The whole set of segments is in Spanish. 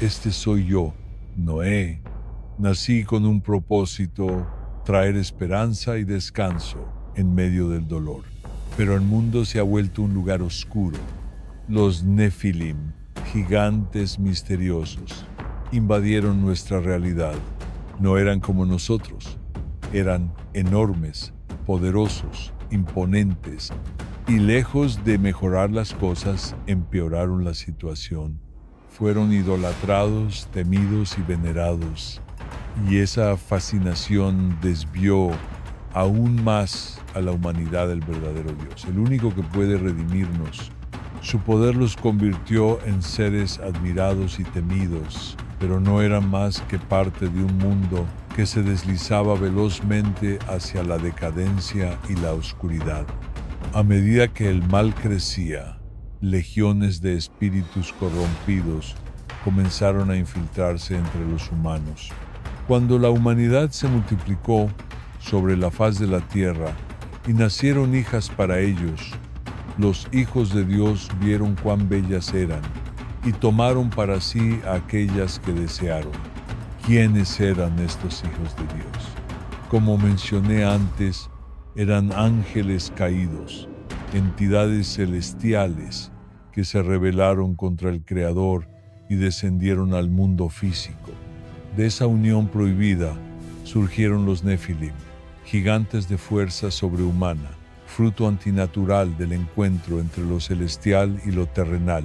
Este soy yo, Noé. Nací con un propósito, traer esperanza y descanso en medio del dolor. Pero el mundo se ha vuelto un lugar oscuro. Los Nefilim, gigantes misteriosos, invadieron nuestra realidad. No eran como nosotros. Eran enormes, poderosos, imponentes, y lejos de mejorar las cosas, empeoraron la situación. Fueron idolatrados, temidos y venerados, y esa fascinación desvió aún más a la humanidad del verdadero Dios, el único que puede redimirnos. Su poder los convirtió en seres admirados y temidos, pero no eran más que parte de un mundo que se deslizaba velozmente hacia la decadencia y la oscuridad. A medida que el mal crecía, legiones de espíritus corrompidos comenzaron a infiltrarse entre los humanos. Cuando la humanidad se multiplicó sobre la faz de la tierra y nacieron hijas para ellos, los hijos de Dios vieron cuán bellas eran y tomaron para sí a aquellas que desearon. ¿Quiénes eran estos hijos de Dios? Como mencioné antes, eran ángeles caídos, entidades celestiales que se rebelaron contra el Creador y descendieron al mundo físico. De esa unión prohibida surgieron los Nefilim, gigantes de fuerza sobrehumana, fruto antinatural del encuentro entre lo celestial y lo terrenal.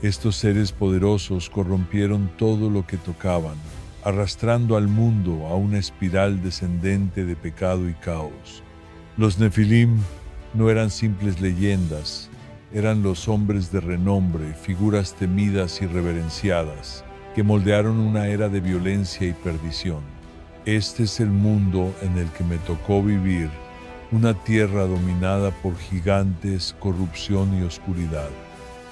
Estos seres poderosos corrompieron todo lo que tocaban, arrastrando al mundo a una espiral descendente de pecado y caos. Los Nefilim no eran simples leyendas, eran los hombres de renombre, figuras temidas y reverenciadas, que moldearon una era de violencia y perdición. Este es el mundo en el que me tocó vivir, una tierra dominada por gigantes, corrupción y oscuridad.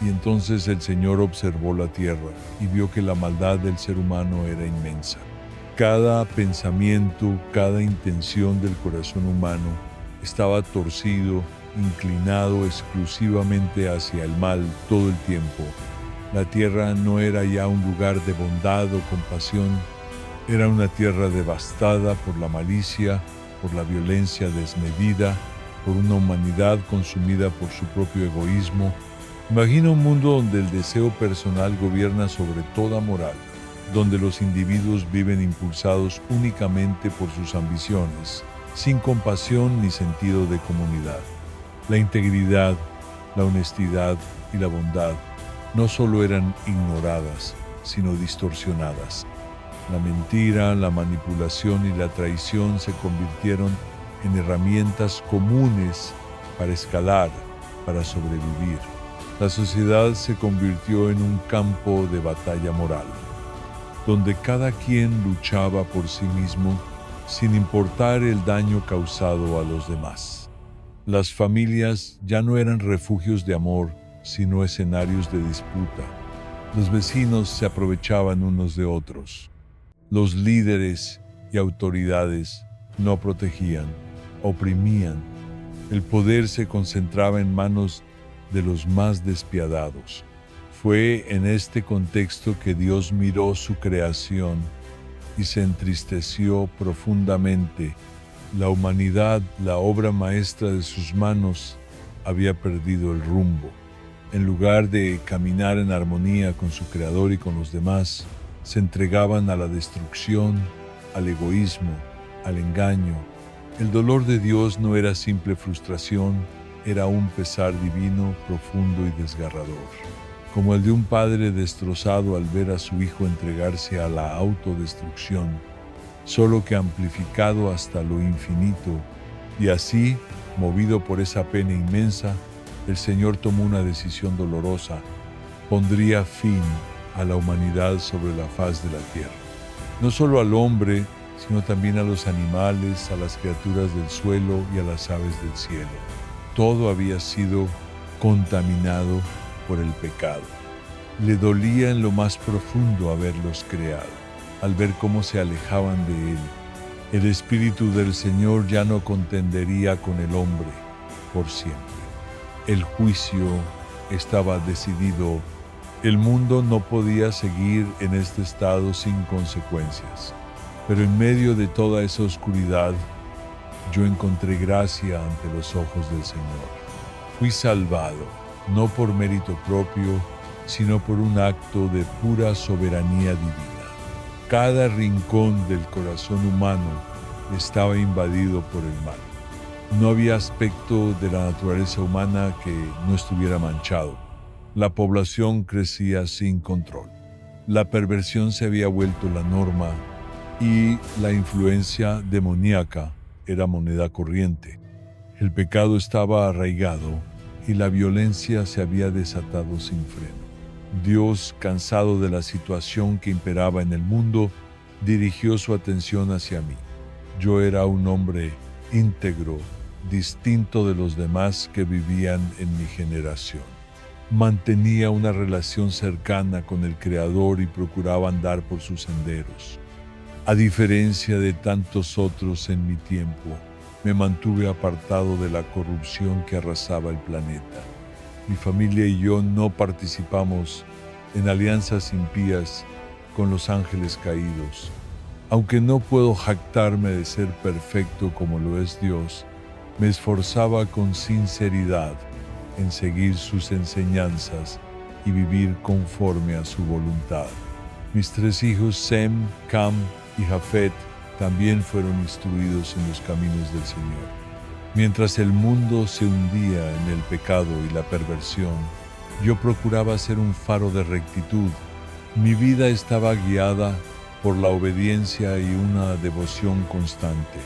Y entonces el Señor observó la tierra y vio que la maldad del ser humano era inmensa. Cada pensamiento, cada intención del corazón humano estaba torcido, inclinado exclusivamente hacia el mal todo el tiempo. La tierra no era ya un lugar de bondad o compasión, era una tierra devastada por la malicia, por la violencia desmedida, por una humanidad consumida por su propio egoísmo. Imagina un mundo donde el deseo personal gobierna sobre toda moral, donde los individuos viven impulsados únicamente por sus ambiciones, sin compasión ni sentido de comunidad. La integridad, la honestidad y la bondad no solo eran ignoradas, sino distorsionadas. La mentira, la manipulación y la traición se convirtieron en herramientas comunes para escalar, para sobrevivir. La sociedad se convirtió en un campo de batalla moral, donde cada quien luchaba por sí mismo sin importar el daño causado a los demás. Las familias ya no eran refugios de amor, sino escenarios de disputa. Los vecinos se aprovechaban unos de otros. Los líderes y autoridades no protegían, oprimían. El poder se concentraba en manos de los más despiadados. Fue en este contexto que Dios miró su creación y se entristeció profundamente. La humanidad, la obra maestra de sus manos, había perdido el rumbo. En lugar de caminar en armonía con su Creador y con los demás, se entregaban a la destrucción, al egoísmo, al engaño. El dolor de Dios no era simple frustración, era un pesar divino, profundo y desgarrador, como el de un padre destrozado al ver a su hijo entregarse a la autodestrucción, solo que amplificado hasta lo infinito. Y así, movido por esa pena inmensa, el Señor tomó una decisión dolorosa: pondría fin a la humanidad sobre la faz de la tierra. No solo al hombre, sino también a los animales, a las criaturas del suelo y a las aves del cielo. Todo había sido contaminado por el pecado. Le dolía en lo más profundo haberlos creado, al ver cómo se alejaban de Él. El Espíritu del Señor ya no contendería con el hombre por siempre. El juicio estaba decidido El mundo no podía seguir en este estado sin consecuencias. Pero en medio de toda esa oscuridad, yo encontré gracia ante los ojos del Señor. Fui salvado, no por mérito propio, sino por un acto de pura soberanía divina. Cada rincón del corazón humano estaba invadido por el mal. No había aspecto de la naturaleza humana que no estuviera manchado. La población crecía sin control. La perversión se había vuelto la norma y la influencia demoníaca era moneda corriente. El pecado estaba arraigado y la violencia se había desatado sin freno. Dios, cansado de la situación que imperaba en el mundo, dirigió su atención hacia mí. Yo era un hombre íntegro, distinto de los demás que vivían en mi generación. Mantenía una relación cercana con el Creador y procuraba andar por sus senderos. A diferencia de tantos otros en mi tiempo, me mantuve apartado de la corrupción que arrasaba el planeta. Mi familia y yo no participamos en alianzas impías con los ángeles caídos. Aunque no puedo jactarme de ser perfecto como lo es Dios, me esforzaba con sinceridad en seguir sus enseñanzas y vivir conforme a su voluntad. Mis 3 hijos, Sem, Cam y Jafet, también fueron instruidos en los caminos del Señor. Mientras el mundo se hundía en el pecado y la perversión, yo procuraba ser un faro de rectitud. Mi vida estaba guiada por la obediencia y una devoción constante,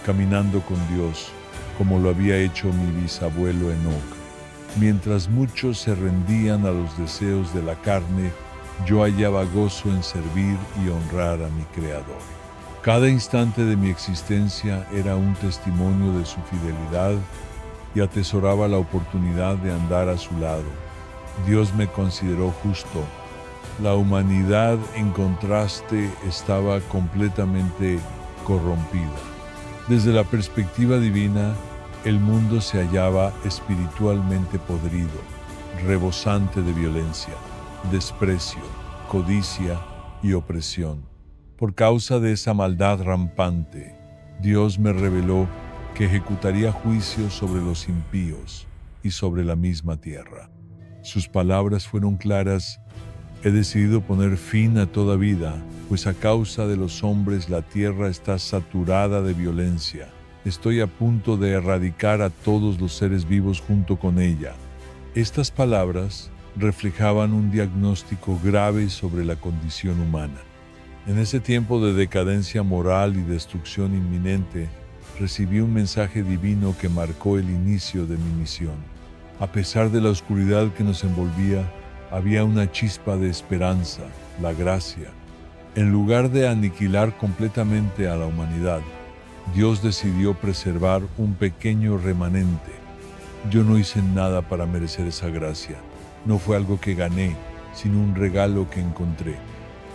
caminando con Dios, como lo había hecho mi bisabuelo Enoc. Mientras muchos se rendían a los deseos de la carne, yo hallaba gozo en servir y honrar a mi Creador. Cada instante de mi existencia era un testimonio de su fidelidad y atesoraba la oportunidad de andar a su lado. Dios me consideró justo. La humanidad, en contraste, estaba completamente corrompida. Desde la perspectiva divina, el mundo se hallaba espiritualmente podrido, rebosante de violencia, desprecio, codicia y opresión. Por causa de esa maldad rampante, Dios me reveló que ejecutaría juicio sobre los impíos y sobre la misma tierra. Sus palabras fueron claras: he decidido poner fin a toda vida, pues a causa de los hombres la tierra está saturada de violencia. Estoy a punto de erradicar a todos los seres vivos junto con ella. Estas palabras reflejaban un diagnóstico grave sobre la condición humana. En ese tiempo de decadencia moral y destrucción inminente, recibí un mensaje divino que marcó el inicio de mi misión. A pesar de la oscuridad que nos envolvía, había una chispa de esperanza, la gracia. En lugar de aniquilar completamente a la humanidad, Dios decidió preservar un pequeño remanente. Yo no hice nada para merecer esa gracia. No fue algo que gané, sino un regalo que encontré.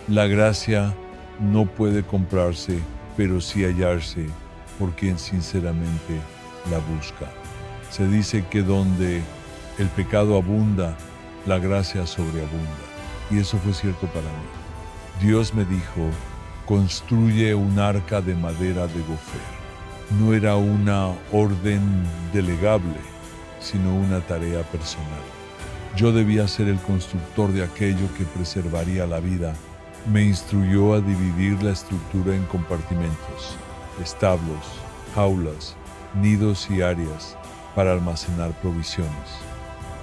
La gracia no puede comprarse, pero sí hallarse por quien sinceramente la busca. Se dice que donde el pecado abunda, la gracia sobreabunda. Y eso fue cierto para mí. Dios me dijo: construye un arca de madera de gofer. No era una orden delegable, sino una tarea personal. Yo debía ser el constructor de aquello que preservaría la vida. Me instruyó a dividir la estructura en compartimentos, establos, jaulas, nidos y áreas para almacenar provisiones.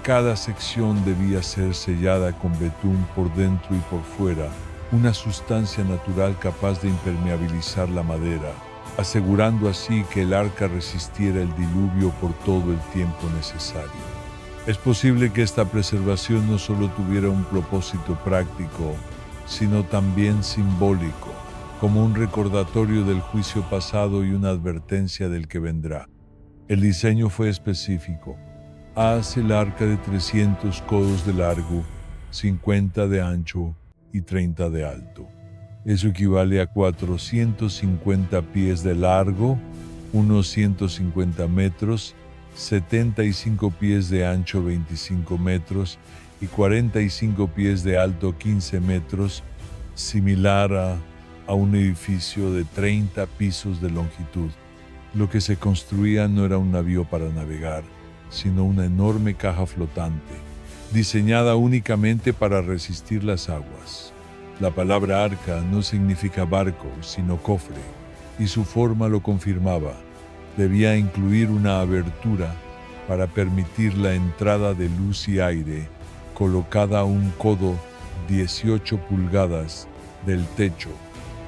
Cada sección debía ser sellada con betún por dentro y por fuera, una sustancia natural capaz de impermeabilizar la madera, asegurando así que el arca resistiera el diluvio por todo el tiempo necesario. Es posible que esta preservación no solo tuviera un propósito práctico, sino también simbólico, como un recordatorio del juicio pasado y una advertencia del que vendrá. El diseño fue específico. Haz el arca de 300 codos de largo, 50 de ancho y 30 de alto. Eso equivale a 450 pies de largo, unos 150 metros, 75 pies de ancho, 25 metros, y 45 pies de alto, 15 metros, similar a un edificio de 30 pisos de longitud. Lo que se construía no era un navío para navegar, sino una enorme caja flotante, diseñada únicamente para resistir las aguas. La palabra arca no significa barco, sino cofre, y su forma lo confirmaba. Debía incluir una abertura para permitir la entrada de luz y aire, colocada a un codo 18 pulgadas del techo.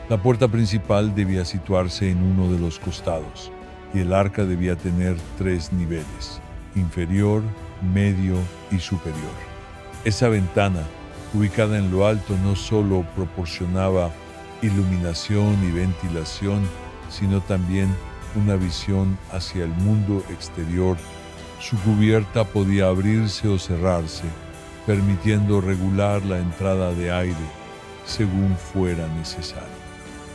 La puerta principal debía situarse en uno de los costados, y el arca debía tener 3 niveles: inferior, medio y superior. Esa ventana, ubicada en lo alto, no solo proporcionaba iluminación y ventilación, sino también una visión hacia el mundo exterior. Su cubierta podía abrirse o cerrarse, permitiendo regular la entrada de aire según fuera necesario.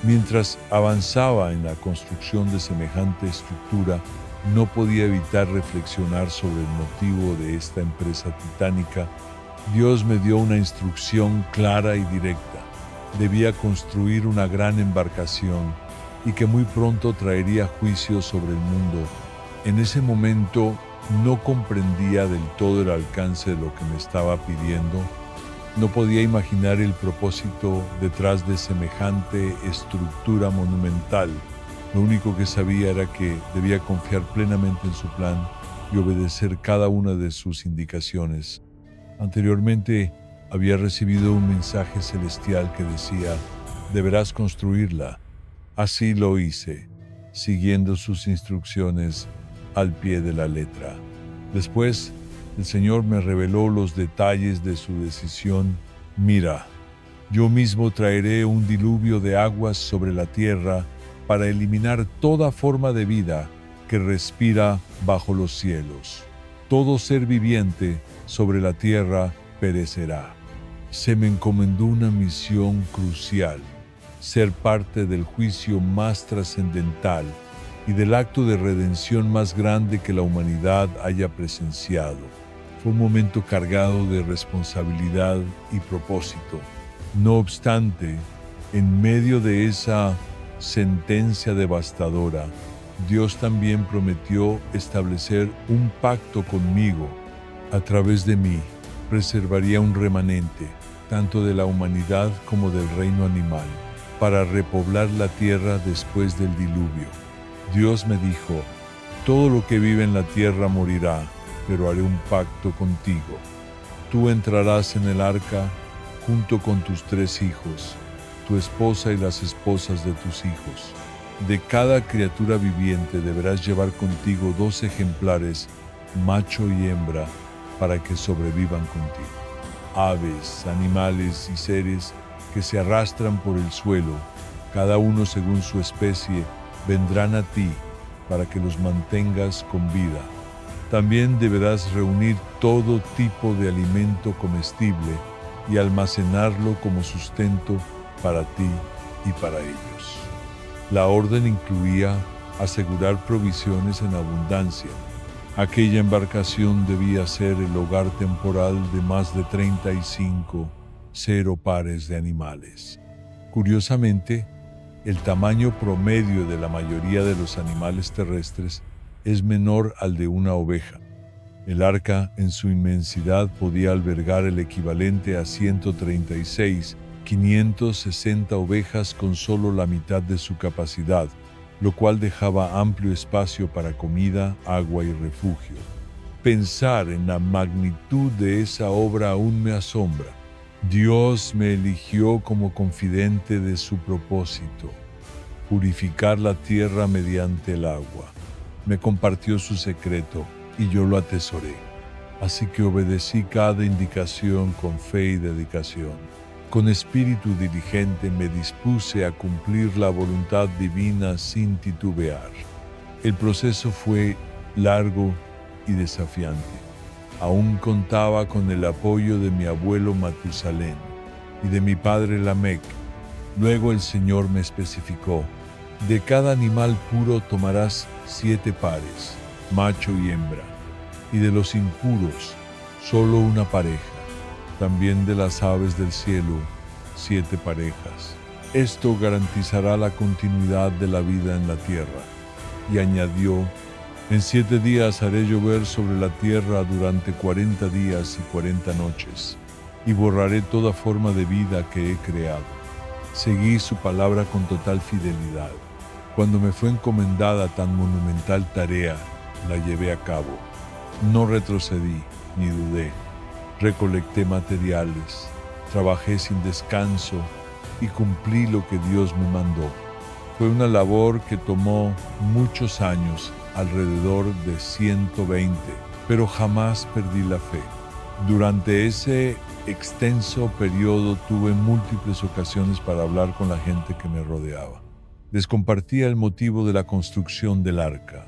Mientras avanzaba en la construcción de semejante estructura, no podía evitar reflexionar sobre el motivo de esta empresa titánica. Dios me dio una instrucción clara y directa. Debía construir una gran embarcación y que muy pronto traería juicio sobre el mundo. En ese momento no comprendía del todo el alcance de lo que me estaba pidiendo. No podía imaginar el propósito detrás de semejante estructura monumental. Lo único que sabía era que debía confiar plenamente en su plan y obedecer cada una de sus indicaciones. Anteriormente había recibido un mensaje celestial que decía: deberás construirla. Así lo hice, siguiendo sus instrucciones al pie de la letra. Después, el Señor me reveló los detalles de su decisión. Mira, yo mismo traeré un diluvio de aguas sobre la tierra para eliminar toda forma de vida que respira bajo los cielos. Todo ser viviente sobre la tierra perecerá. Se me encomendó una misión crucial: ser parte del juicio más trascendental y del acto de redención más grande que la humanidad haya presenciado. Fue un momento cargado de responsabilidad y propósito. No obstante, en medio de esa sentencia devastadora, Dios también prometió establecer un pacto conmigo. A través de mí, preservaría un remanente, tanto de la humanidad como del reino animal, para repoblar la tierra después del diluvio. Dios me dijo: todo lo que vive en la tierra morirá, pero haré un pacto contigo. Tú entrarás en el arca junto con tus 3 hijos, tu esposa y las esposas de tus hijos. De cada criatura viviente deberás llevar contigo 2 ejemplares, macho y hembra, para que sobrevivan contigo. Aves, animales y seres que se arrastran por el suelo, cada uno según su especie, vendrán a ti para que los mantengas con vida. También deberás reunir todo tipo de alimento comestible y almacenarlo como sustento para ti y para ellos. La orden incluía asegurar provisiones en abundancia. Aquella embarcación debía ser el hogar temporal de más de 35 pares de animales. Curiosamente, el tamaño promedio de la mayoría de los animales terrestres es menor al de una oveja. El arca, en su inmensidad, podía albergar el equivalente a 136,560 ovejas con solo la mitad de su capacidad, lo cual dejaba amplio espacio para comida, agua y refugio. Pensar en la magnitud de esa obra aún me asombra. Dios me eligió como confidente de su propósito: purificar la tierra mediante el agua. Me compartió su secreto y yo lo atesoré. Así que obedecí cada indicación con fe y dedicación. Con espíritu diligente me dispuse a cumplir la voluntad divina sin titubear. El proceso fue largo y desafiante. Aún contaba con el apoyo de mi abuelo Matusalén y de mi padre Lamec. Luego el Señor me especificó: de cada animal puro tomarás 7 pares, macho y hembra, y de los impuros, solo una pareja. también de las aves del cielo 7 parejas. Esto garantizará la continuidad de la vida en la tierra. Y añadió: en 7 días haré llover sobre la tierra durante 40 días y 40 noches, y borraré toda forma de vida que he creado. Seguí su palabra con total fidelidad. Cuando me fue encomendada tan monumental tarea, la llevé a cabo. No retrocedí ni dudé. Recolecté materiales, trabajé sin descanso y cumplí lo que Dios me mandó. Fue una labor que tomó muchos años, alrededor de 120, pero jamás perdí la fe. Durante ese extenso periodo tuve múltiples ocasiones para hablar con la gente que me rodeaba. Les compartía el motivo de la construcción del arca.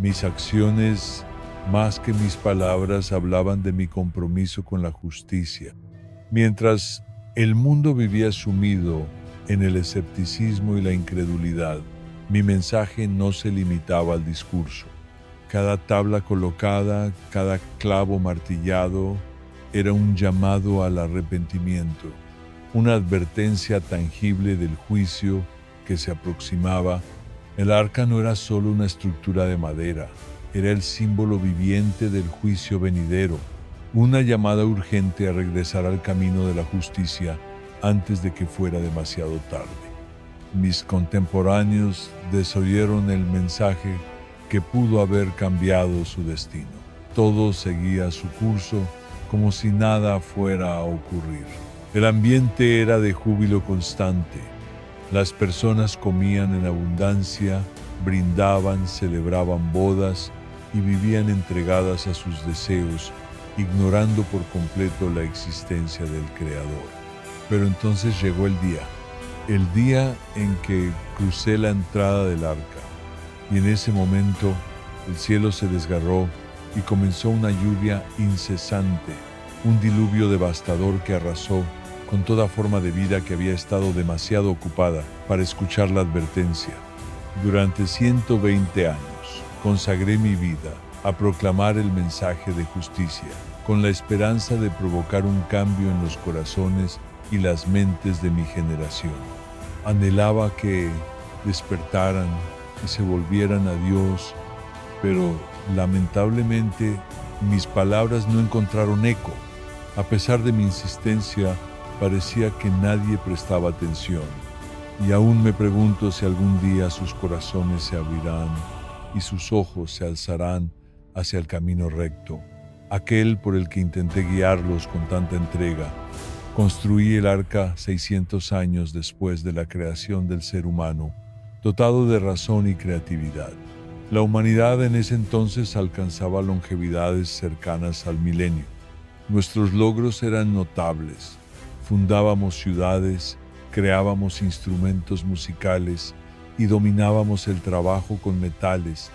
Mis acciones, más que mis palabras, hablaban de mi compromiso con la justicia. Mientras el mundo vivía sumido en el escepticismo y la incredulidad, mi mensaje no se limitaba al discurso. Cada tabla colocada, cada clavo martillado, era un llamado al arrepentimiento, una advertencia tangible del juicio que se aproximaba. El arca no era solo una estructura de madera, era el símbolo viviente del juicio venidero, una llamada urgente a regresar al camino de la justicia antes de que fuera demasiado tarde. Mis contemporáneos desoyeron el mensaje que pudo haber cambiado su destino. Todo seguía su curso como si nada fuera a ocurrir. El ambiente era de júbilo constante. Las personas comían en abundancia, brindaban, celebraban bodas y vivían entregadas a sus deseos, ignorando por completo la existencia del Creador. Pero entonces llegó el día en que crucé la entrada del arca, y en ese momento el cielo se desgarró y comenzó una lluvia incesante, un diluvio devastador que arrasó con toda forma de vida que había estado demasiado ocupada para escuchar la advertencia. Durante 120 años consagré mi vida a proclamar el mensaje de justicia, con la esperanza de provocar un cambio en los corazones y las mentes de mi generación. Anhelaba que despertaran y se volvieran a Dios, pero lamentablemente mis palabras no encontraron eco. A pesar de mi insistencia, parecía que nadie prestaba atención, y aún me pregunto si algún día sus corazones se abrirán y sus ojos se alzarán hacia el camino recto, aquel por el que intenté guiarlos con tanta entrega. Construí el arca 600 años después de la creación del ser humano, dotado de razón y creatividad. La humanidad en ese entonces alcanzaba longevidades cercanas al milenio. Nuestros logros eran notables. Fundábamos ciudades, creábamos instrumentos musicales y dominábamos el trabajo con metales.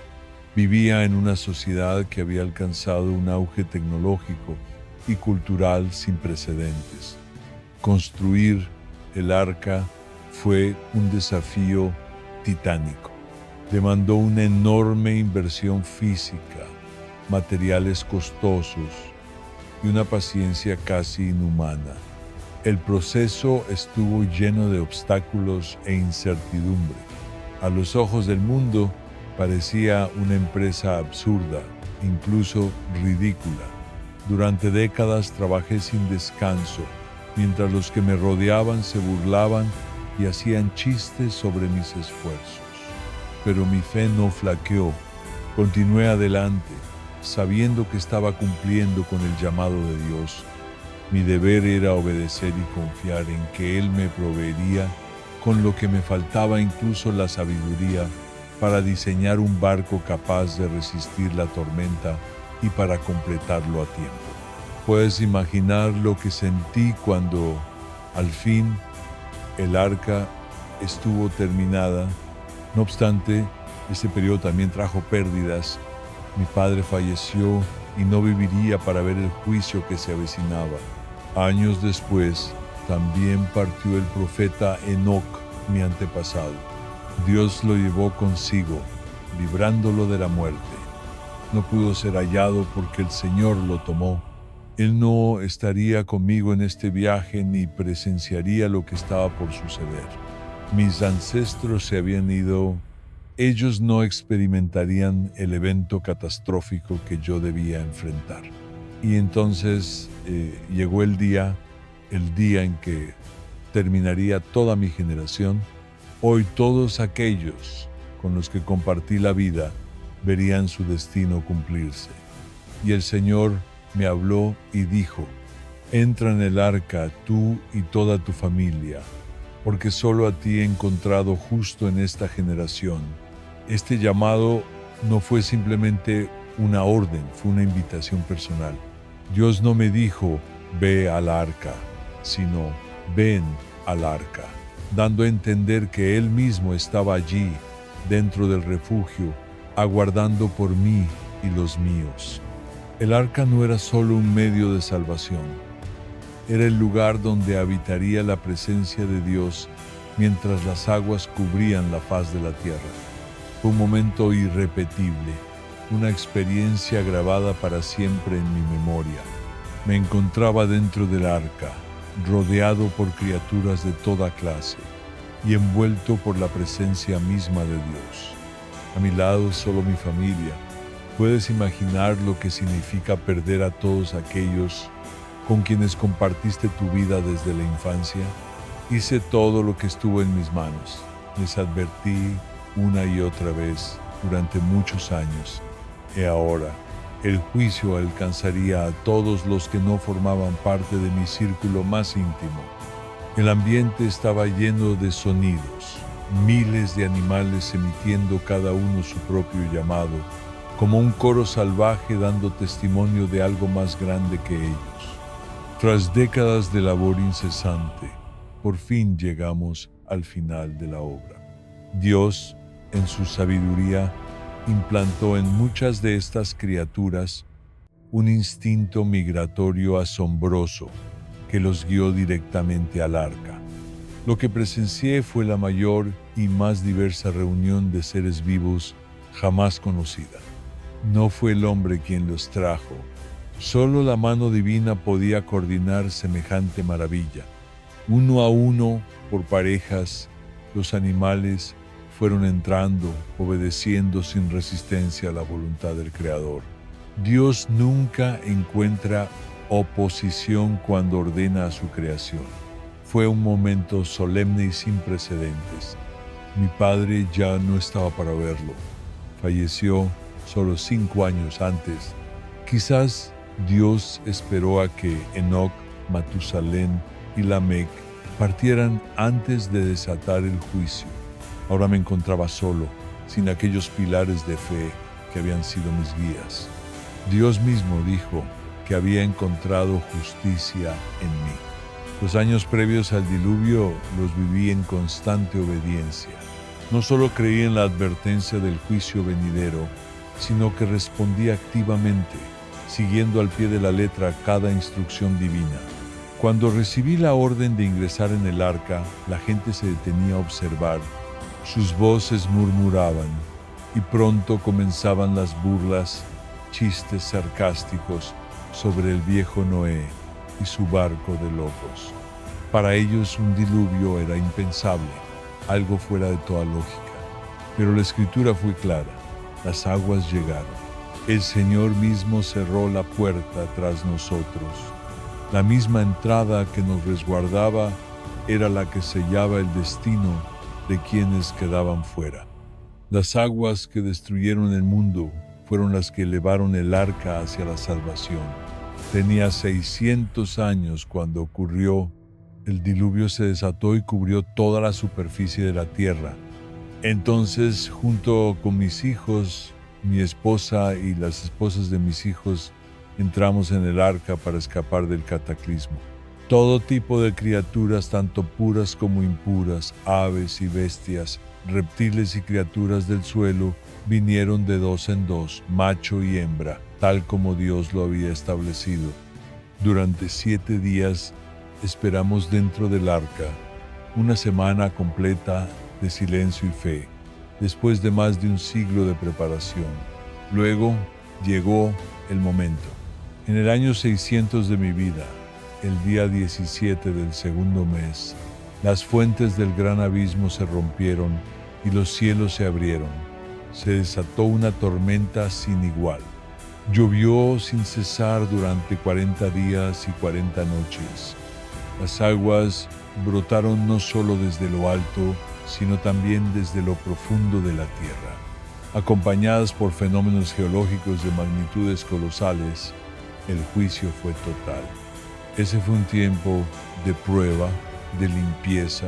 Vivía en una sociedad que había alcanzado un auge tecnológico y cultural sin precedentes. Construir el arca fue un desafío titánico. Demandó una enorme inversión física, materiales costosos y una paciencia casi inhumana. El proceso estuvo lleno de obstáculos e incertidumbre. A los ojos del mundo parecía una empresa absurda, incluso ridícula. Durante décadas trabajé sin descanso, mientras los que me rodeaban se burlaban y hacían chistes sobre mis esfuerzos. Pero mi fe no flaqueó. Continué adelante, sabiendo que estaba cumpliendo con el llamado de Dios. Mi deber era obedecer y confiar en que Él me proveería con lo que me faltaba, incluso la sabiduría, para diseñar un barco capaz de resistir la tormenta y para completarlo a tiempo. Puedes imaginar lo que sentí cuando, al fin, el arca estuvo terminada. No obstante, este periodo también trajo pérdidas. Mi padre falleció y no viviría para ver el juicio que se avecinaba. Años después, también partió el profeta Enoc, mi antepasado. Dios lo llevó consigo, librándolo de la muerte. No pudo ser hallado porque el Señor lo tomó Él no estaría conmigo en este viaje ni presenciaría lo que estaba por suceder. Mis ancestros se habían ido. Ellos no experimentarían el evento catastrófico que yo debía enfrentar. Y entonces llegó el día en que terminaría toda mi generación. Hoy todos aquellos con los que compartí la vida verían su destino cumplirse. Y el Señor me habló y dijo: entra en el arca tú y toda tu familia, porque solo a ti he encontrado justo en esta generación. Este llamado no fue simplemente una orden, fue una invitación personal. Dios no me dijo, ve al arca, sino ven al arca, dando a entender que Él mismo estaba allí, dentro del refugio, aguardando por mí y los míos. El arca no era solo un medio de salvación, era el lugar donde habitaría la presencia de Dios mientras las aguas cubrían la faz de la tierra. Fue un momento irrepetible, una experiencia grabada para siempre en mi memoria. Me encontraba dentro del arca, rodeado por criaturas de toda clase y envuelto por la presencia misma de Dios. A mi lado solo mi familia. ¿Puedes imaginar lo que significa perder a todos aquellos con quienes compartiste tu vida desde la infancia? Hice todo lo que estuvo en mis manos. Les advertí una y otra vez durante muchos años. Y ahora, el juicio alcanzaría a todos los que no formaban parte de mi círculo más íntimo. El ambiente estaba lleno de sonidos, miles de animales emitiendo cada uno su propio llamado, como un coro salvaje dando testimonio de algo más grande que ellos. Tras décadas de labor incesante, por fin llegamos al final de la obra. Dios, en su sabiduría, implantó en muchas de estas criaturas un instinto migratorio asombroso que los guió directamente al arca. Lo que presencié fue la mayor y más diversa reunión de seres vivos jamás conocida. No fue el hombre quien los trajo. Solo la mano divina podía coordinar semejante maravilla. Uno a uno, por parejas, los animales fueron entrando, obedeciendo sin resistencia a la voluntad del Creador. Dios nunca encuentra oposición cuando ordena a su creación. Fue un momento solemne y sin precedentes. Mi padre ya no estaba para verlo. Falleció solo 5 años antes. Quizás Dios esperó a que Enoc, Matusalén y Lamec partieran antes de desatar el juicio. Ahora me encontraba solo, sin aquellos pilares de fe que habían sido mis guías. Dios mismo dijo que había encontrado justicia en mí. Los años previos al diluvio los viví en constante obediencia. No solo creí en la advertencia del juicio venidero, sino que respondí activamente, siguiendo al pie de la letra cada instrucción divina. Cuando recibí la orden de ingresar en el arca, la gente se detenía a observar. Sus voces murmuraban, y pronto comenzaban las burlas, chistes sarcásticos sobre el viejo Noé y su barco de locos. Para ellos un diluvio era impensable, algo fuera de toda lógica. Pero la Escritura fue clara. Las aguas llegaron. El Señor mismo cerró la puerta tras nosotros. La misma entrada que nos resguardaba era la que sellaba el destino de quienes quedaban fuera. Las aguas que destruyeron el mundo fueron las que elevaron el arca hacia la salvación. Tenía 600 años cuando ocurrió. El diluvio se desató y cubrió toda la superficie de la tierra. Entonces, junto con mis hijos, mi esposa y las esposas de mis hijos, entramos en el arca para escapar del cataclismo. Todo tipo de criaturas, tanto puras como impuras, aves y bestias, reptiles y criaturas del suelo, vinieron de 2 en 2, macho y hembra, tal como Dios lo había establecido. Durante 7 días esperamos dentro del arca, una semana completa de silencio y fe, después de más de un siglo de preparación. Luego llegó el momento. En el año 600 de mi vida, el día 17 del segundo mes, las fuentes del gran abismo se rompieron y los cielos se abrieron. Se desató una tormenta sin igual. Llovió sin cesar durante 40 días y 40 noches. Las aguas brotaron no solo desde lo alto, sino también desde lo profundo de la tierra. Acompañadas por fenómenos geológicos de magnitudes colosales, el juicio fue total. Ese fue un tiempo de prueba, de limpieza,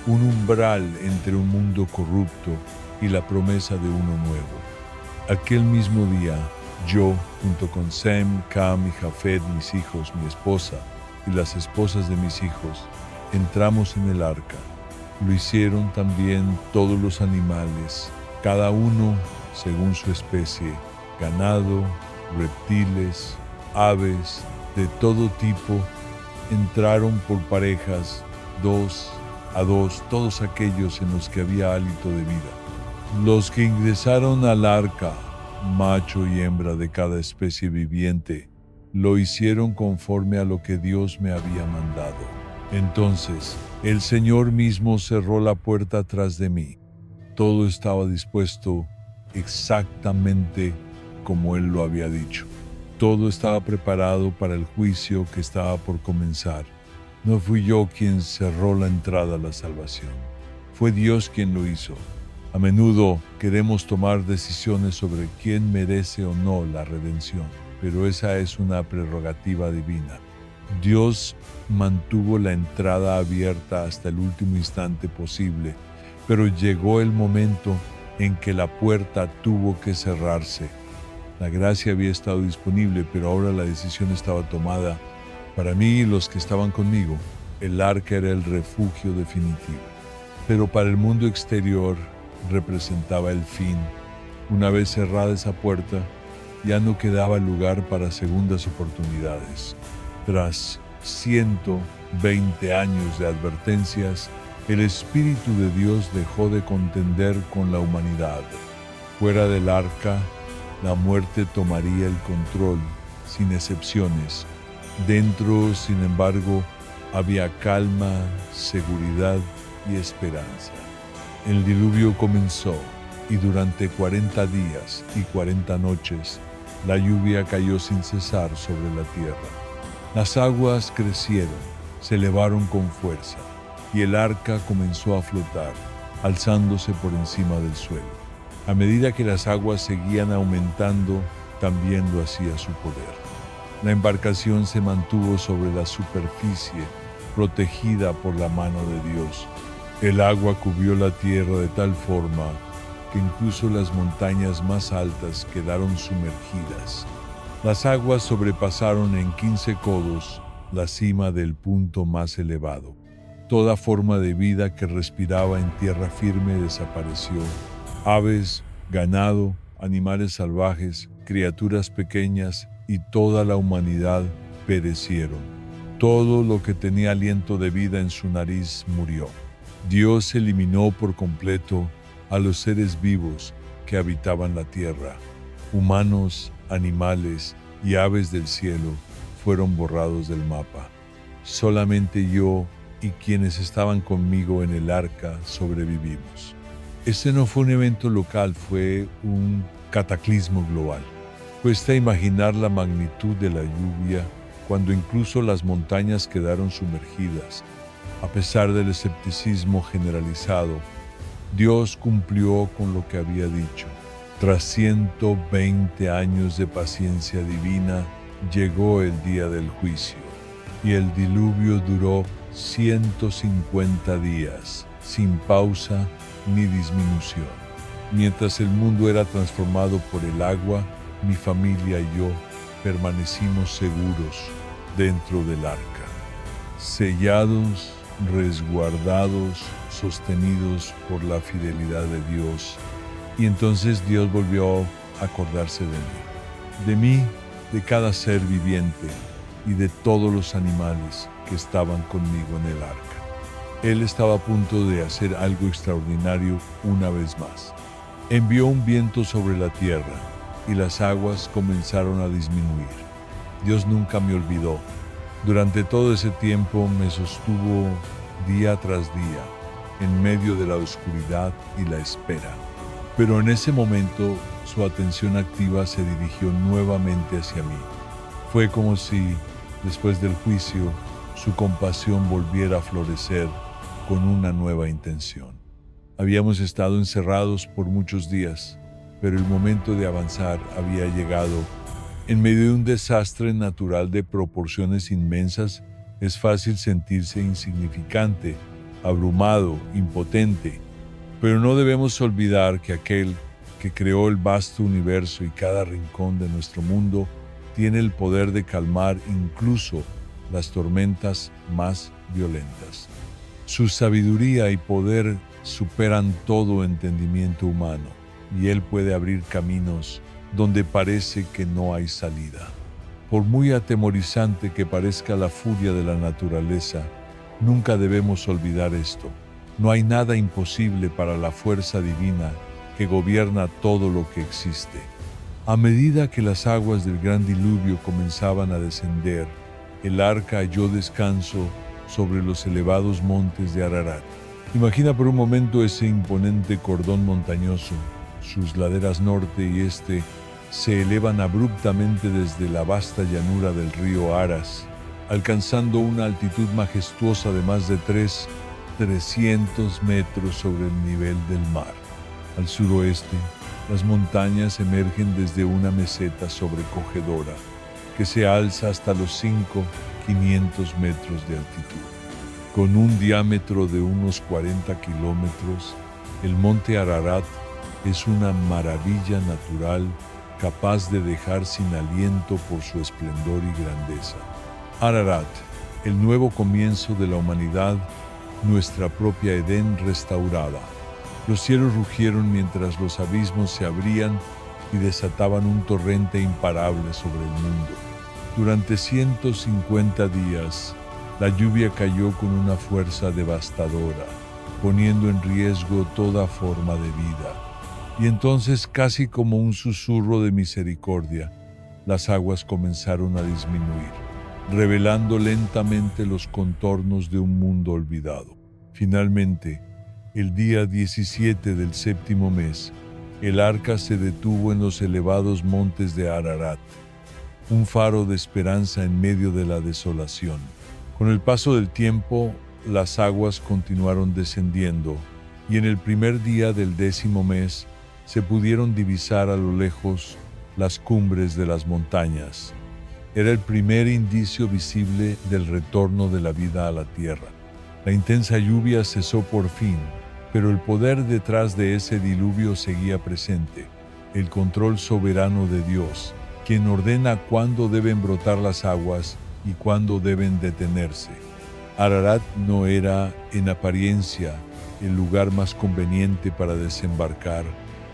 un umbral entre un mundo corrupto y la promesa de uno nuevo. Aquel mismo día, yo, junto con Sem, Cam y Jafet, mis hijos, mi esposa y las esposas de mis hijos, entramos en el arca. Lo hicieron también todos los animales, cada uno según su especie, ganado, reptiles, aves, de todo tipo, entraron por parejas, 2 a 2, todos aquellos en los que había hálito de vida. Los que ingresaron al arca, macho y hembra de cada especie viviente, lo hicieron conforme a lo que Dios me había mandado. Entonces, el Señor mismo cerró la puerta tras de mí. Todo estaba dispuesto exactamente como Él lo había dicho. Todo estaba preparado para el juicio que estaba por comenzar. No fui yo quien cerró la entrada a la salvación. Fue Dios quien lo hizo. A menudo queremos tomar decisiones sobre quién merece o no la redención, pero esa es una prerrogativa divina. Dios mantuvo la entrada abierta hasta el último instante posible, pero llegó el momento en que la puerta tuvo que cerrarse. La gracia había estado disponible, pero ahora la decisión estaba tomada. Para mí y los que estaban conmigo, el arca era el refugio definitivo. Pero para el mundo exterior representaba el fin. Una vez cerrada esa puerta, ya no quedaba lugar para segundas oportunidades. Tras 120 años de advertencias, el Espíritu de Dios dejó de contender con la humanidad. Fuera del arca, la muerte tomaría el control, sin excepciones. Dentro, sin embargo, había calma, seguridad y esperanza. El diluvio comenzó y durante 40 días y 40 noches la lluvia cayó sin cesar sobre la tierra. Las aguas crecieron, se elevaron con fuerza y el arca comenzó a flotar, alzándose por encima del suelo. A medida que las aguas seguían aumentando, también lo hacía su poder. La embarcación se mantuvo sobre la superficie, protegida por la mano de Dios. El agua cubrió la tierra de tal forma que incluso las montañas más altas quedaron sumergidas. Las aguas sobrepasaron en 15 codos la cima del punto más elevado. Toda forma de vida que respiraba en tierra firme desapareció. Aves, ganado, animales salvajes, criaturas pequeñas y toda la humanidad perecieron. Todo lo que tenía aliento de vida en su nariz murió. Dios eliminó por completo a los seres vivos que habitaban la tierra. Humanos, animales y aves del cielo fueron borrados del mapa. Solamente yo y quienes estaban conmigo en el arca sobrevivimos. Este no fue un evento local, fue un cataclismo global. Cuesta imaginar la magnitud de la lluvia cuando incluso las montañas quedaron sumergidas. A pesar del escepticismo generalizado, Dios cumplió con lo que había dicho. Tras 120 años de paciencia divina, llegó el día del juicio, y el diluvio duró 150 días, sin pausa ni disminución. Mientras el mundo era transformado por el agua, mi familia y yo permanecimos seguros dentro del arca, sellados, resguardados, sostenidos por la fidelidad de Dios. Y entonces Dios volvió a acordarse de mí, de cada ser viviente y de todos los animales que estaban conmigo en el arca. Él estaba a punto de hacer algo extraordinario una vez más. Envió un viento sobre la tierra y las aguas comenzaron a disminuir. Dios nunca me olvidó. Durante todo ese tiempo me sostuvo día tras día, en medio de la oscuridad y la espera. Pero en ese momento su atención activa se dirigió nuevamente hacia mí. Fue como si, después del juicio, su compasión volviera a florecer con una nueva intención. Habíamos estado encerrados por muchos días, pero el momento de avanzar había llegado. En medio de un desastre natural de proporciones inmensas, es fácil sentirse insignificante, abrumado, impotente. Pero no debemos olvidar que aquel que creó el vasto universo y cada rincón de nuestro mundo tiene el poder de calmar incluso las tormentas más violentas. Su sabiduría y poder superan todo entendimiento humano, y Él puede abrir caminos donde parece que no hay salida. Por muy atemorizante que parezca la furia de la naturaleza, nunca debemos olvidar esto. No hay nada imposible para la fuerza divina que gobierna todo lo que existe. A medida que las aguas del gran diluvio comenzaban a descender, el arca halló descanso sobre los elevados montes de Ararat. Imagina por un momento ese imponente cordón montañoso. Sus laderas norte y este se elevan abruptamente desde la vasta llanura del río Aras, alcanzando una altitud majestuosa de más de 300 metros sobre el nivel del mar. Al suroeste, las montañas emergen desde una meseta sobrecogedora que se alza hasta los 500 metros de altitud. Con un diámetro de unos 40 kilómetros, el monte Ararat es una maravilla natural capaz de dejar sin aliento por su esplendor y grandeza. Ararat, el nuevo comienzo de la humanidad, nuestra propia Edén restaurada. Los cielos rugieron mientras los abismos se abrían y desataban un torrente imparable sobre el mundo. Durante 150 días, la lluvia cayó con una fuerza devastadora, poniendo en riesgo toda forma de vida. Y entonces, casi como un susurro de misericordia, las aguas comenzaron a disminuir, revelando lentamente los contornos de un mundo olvidado. Finalmente, el día 17 del séptimo mes, el arca se detuvo en los elevados montes de Ararat, un faro de esperanza en medio de la desolación. Con el paso del tiempo, las aguas continuaron descendiendo, y en el primer día del 10º mes se pudieron divisar a lo lejos las cumbres de las montañas. Era el primer indicio visible del retorno de la vida a la tierra. La intensa lluvia cesó por fin, pero el poder detrás de ese diluvio seguía presente, el control soberano de Dios, quien ordena cuándo deben brotar las aguas y cuándo deben detenerse. Ararat no era, en apariencia, el lugar más conveniente para desembarcar.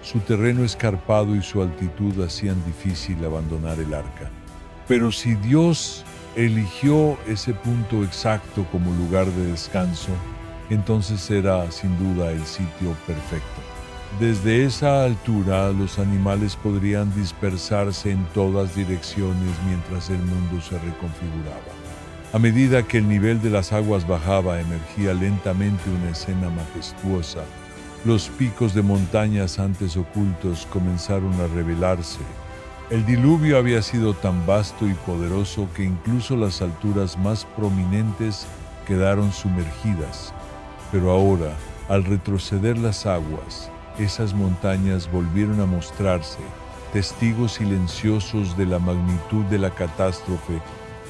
Su terreno escarpado y su altitud hacían difícil abandonar el arca. Pero si Dios eligió ese punto exacto como lugar de descanso, entonces era sin duda el sitio perfecto. Desde esa altura, los animales podrían dispersarse en todas direcciones mientras el mundo se reconfiguraba. A medida que el nivel de las aguas bajaba, emergía lentamente una escena majestuosa. Los picos de montañas antes ocultos comenzaron a revelarse. El diluvio había sido tan vasto y poderoso que incluso las alturas más prominentes quedaron sumergidas. Pero ahora, al retroceder las aguas, esas montañas volvieron a mostrarse, testigos silenciosos de la magnitud de la catástrofe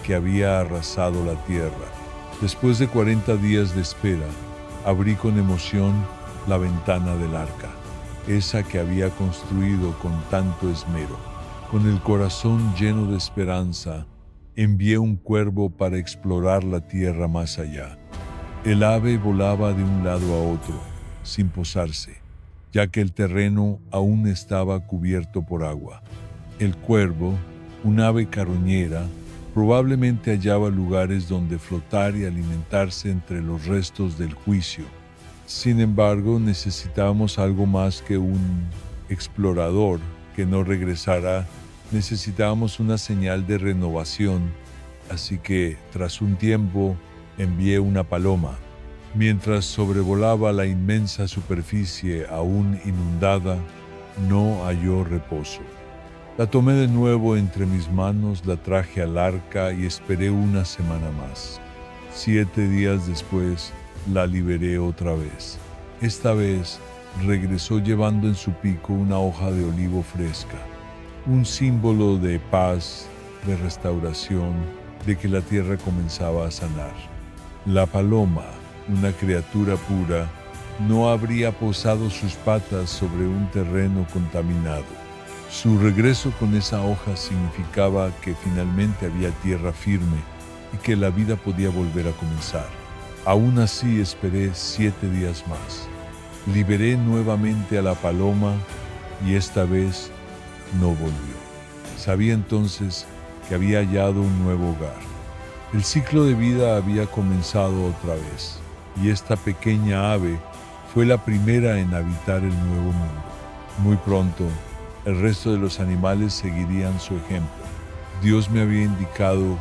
que había arrasado la tierra. Después de 40 días de espera, abrí con emoción la ventana del arca, esa que había construido con tanto esmero. Con el corazón lleno de esperanza, envié un cuervo para explorar la tierra más allá. El ave volaba de un lado a otro, sin posarse, ya que el terreno aún estaba cubierto por agua. El cuervo, un ave carroñera, probablemente hallaba lugares donde flotar y alimentarse entre los restos del juicio. Sin embargo, necesitábamos algo más que un explorador que no regresara Necesitábamos una señal de renovación, así que tras un tiempo envié una paloma. Mientras sobrevolaba la inmensa superficie aún inundada, no halló reposo. La tomé de nuevo entre mis manos, la traje al arca y esperé una semana más. 7 días después, la liberé otra vez. Esta vez regresó llevando en su pico una hoja de olivo fresca, un símbolo de paz, de restauración, de que la tierra comenzaba a sanar. La paloma, una criatura pura, no habría posado sus patas sobre un terreno contaminado. Su regreso con esa hoja significaba que finalmente había tierra firme y que la vida podía volver a comenzar. Aún así esperé 7 días más. Liberé nuevamente a la paloma y esta vez no volvió. Sabía entonces que había hallado un nuevo hogar. El ciclo de vida había comenzado otra vez y esta pequeña ave fue la primera en habitar el nuevo mundo. Muy pronto, el resto de los animales seguirían su ejemplo. Dios me había indicado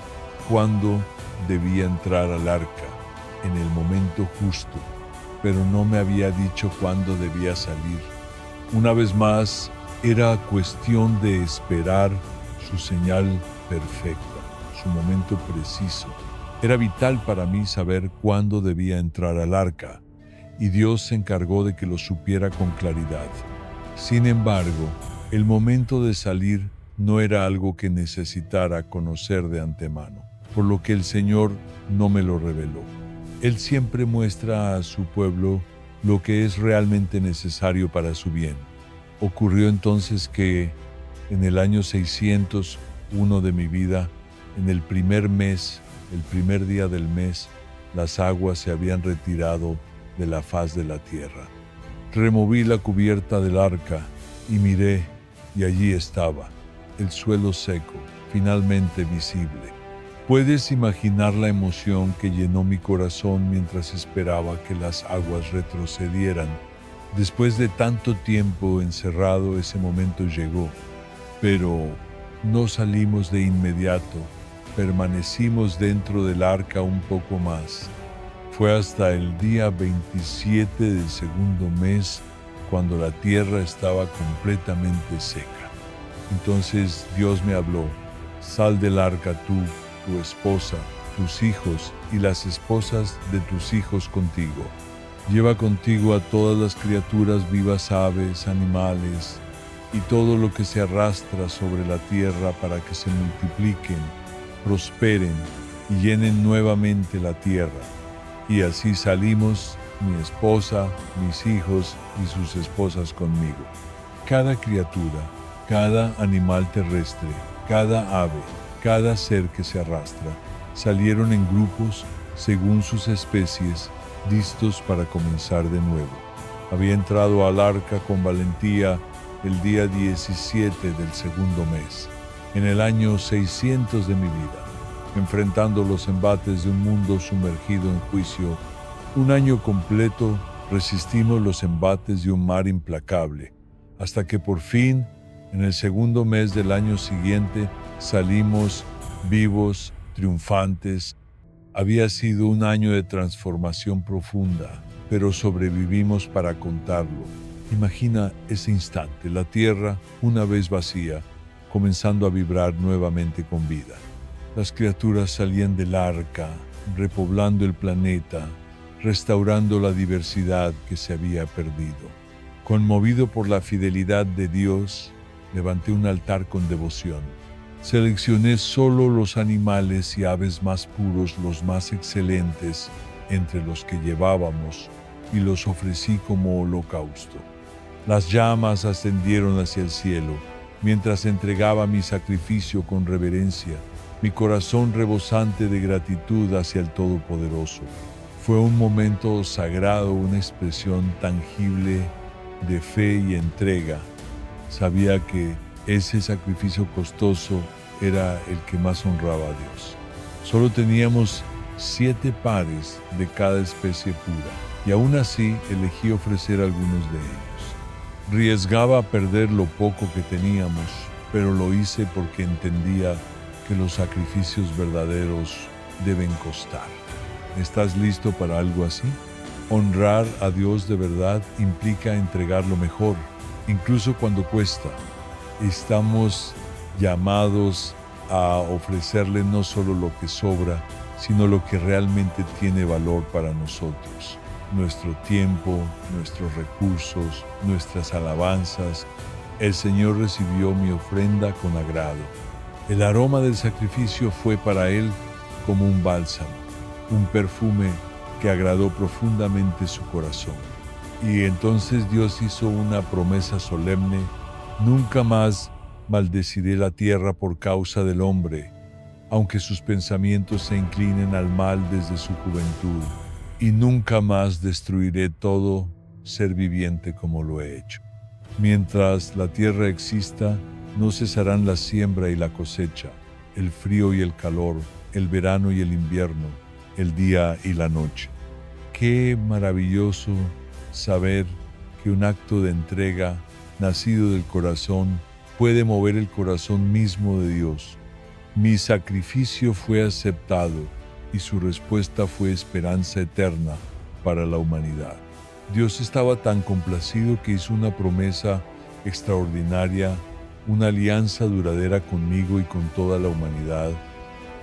cuándo debía entrar al arca, en el momento justo, pero no me había dicho cuándo debía salir. Una vez más, era cuestión de esperar su señal perfecta, su momento preciso. Era vital para mí saber cuándo debía entrar al arca, y Dios se encargó de que lo supiera con claridad. Sin embargo, el momento de salir no era algo que necesitara conocer de antemano, por lo que el Señor no me lo reveló. Él siempre muestra a su pueblo lo que es realmente necesario para su bien. Ocurrió entonces que, en el año 601 de mi vida, en el primer mes, el primer día del mes, las aguas se habían retirado de la faz de la tierra. Removí la cubierta del arca y miré, y allí estaba, el suelo seco, finalmente visible. Puedes imaginar la emoción que llenó mi corazón mientras esperaba que las aguas retrocedieran. Después de tanto tiempo encerrado, ese momento llegó, pero no salimos de inmediato, permanecimos dentro del arca un poco más. Fue hasta el día 27 del segundo mes cuando la tierra estaba completamente seca. Entonces Dios me habló: sal del arca tú, tu esposa, tus hijos y las esposas de tus hijos contigo. Lleva contigo a todas las criaturas vivas, aves, animales y todo lo que se arrastra sobre la tierra para que se multipliquen, prosperen y llenen nuevamente la tierra. Y así salimos, mi esposa, mis hijos y sus esposas conmigo. Cada criatura, cada animal terrestre, cada ave, cada ser que se arrastra, salieron en grupos según sus especies, listos para comenzar de nuevo. Había entrado al arca con valentía el día 17 del segundo mes, en el año 600 de mi vida, enfrentando los embates de un mundo sumergido en juicio. Un año completo resistimos los embates de un mar implacable, hasta que por fin, en el segundo mes del año siguiente, salimos vivos, triunfantes. Había sido un año de transformación profunda, pero sobrevivimos para contarlo. Imagina ese instante, la tierra, una vez vacía, comenzando a vibrar nuevamente con vida. Las criaturas salían del arca, repoblando el planeta, restaurando la diversidad que se había perdido. Conmovido por la fidelidad de Dios, levanté un altar con devoción. Seleccioné solo los animales y aves más puros, los más excelentes entre los que llevábamos, y los ofrecí como holocausto. Las llamas ascendieron hacia el cielo, mientras entregaba mi sacrificio con reverencia, mi corazón rebosante de gratitud hacia el Todopoderoso. Fue un momento sagrado, una expresión tangible de fe y entrega. Sabía que ese sacrificio costoso era el que más honraba a Dios. Solo teníamos 7 pares de cada especie pura, y aún así elegí ofrecer algunos de ellos. Riesgaba perder lo poco que teníamos, pero lo hice porque entendía que los sacrificios verdaderos deben costar. ¿Estás listo para algo así? Honrar a Dios de verdad implica entregar lo mejor, incluso cuando cuesta. Estamos llamados a ofrecerle no solo lo que sobra, sino lo que realmente tiene valor para nosotros. Nuestro tiempo, nuestros recursos, nuestras alabanzas. El Señor recibió mi ofrenda con agrado. El aroma del sacrificio fue para Él como un bálsamo, un perfume que agradó profundamente su corazón. Y entonces Dios hizo una promesa solemne: nunca más maldeciré la tierra por causa del hombre, aunque sus pensamientos se inclinen al mal desde su juventud, y nunca más destruiré todo ser viviente como lo he hecho. Mientras la tierra exista, no cesarán la siembra y la cosecha, el frío y el calor, el verano y el invierno, el día y la noche. Qué maravilloso saber que un acto de entrega nacido del corazón puede mover el corazón mismo de Dios. Mi sacrificio fue aceptado y su respuesta fue esperanza eterna para la humanidad. Dios estaba tan complacido que hizo una promesa extraordinaria, una alianza duradera conmigo y con toda la humanidad.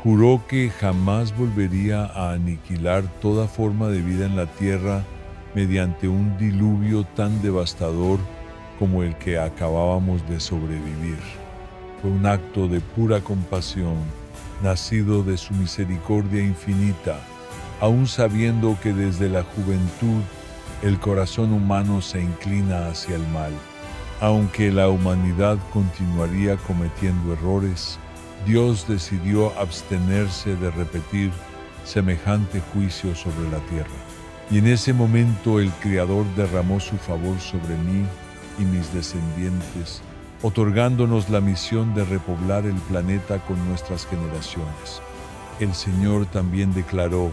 Juró que jamás volvería a aniquilar toda forma de vida en la tierra mediante un diluvio tan devastador como el que acabábamos de sobrevivir. Fue un acto de pura compasión, nacido de su misericordia infinita, aun sabiendo que desde la juventud el corazón humano se inclina hacia el mal. Aunque la humanidad continuaría cometiendo errores, Dios decidió abstenerse de repetir semejante juicio sobre la tierra. Y en ese momento el Creador derramó su favor sobre mí y mis descendientes, otorgándonos la misión de repoblar el planeta con nuestras generaciones. El Señor también declaró: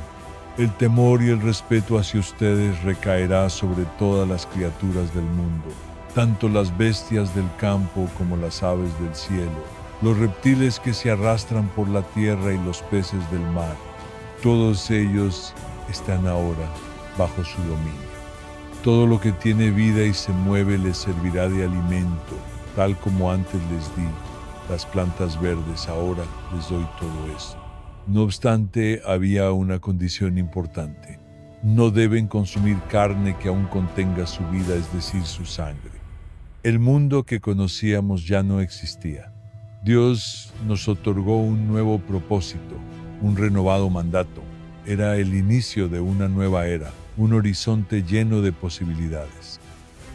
el temor y el respeto hacia ustedes recaerá sobre todas las criaturas del mundo, tanto las bestias del campo como las aves del cielo, los reptiles que se arrastran por la tierra y los peces del mar. Todos ellos están ahora bajo su dominio. Todo lo que tiene vida y se mueve les servirá de alimento, tal como antes les di las plantas verdes, ahora les doy todo esto. No obstante, había una condición importante: no deben consumir carne que aún contenga su vida, es decir, su sangre. El mundo que conocíamos ya no existía. Dios nos otorgó un nuevo propósito, un renovado mandato. Era el inicio de una nueva era, un horizonte lleno de posibilidades.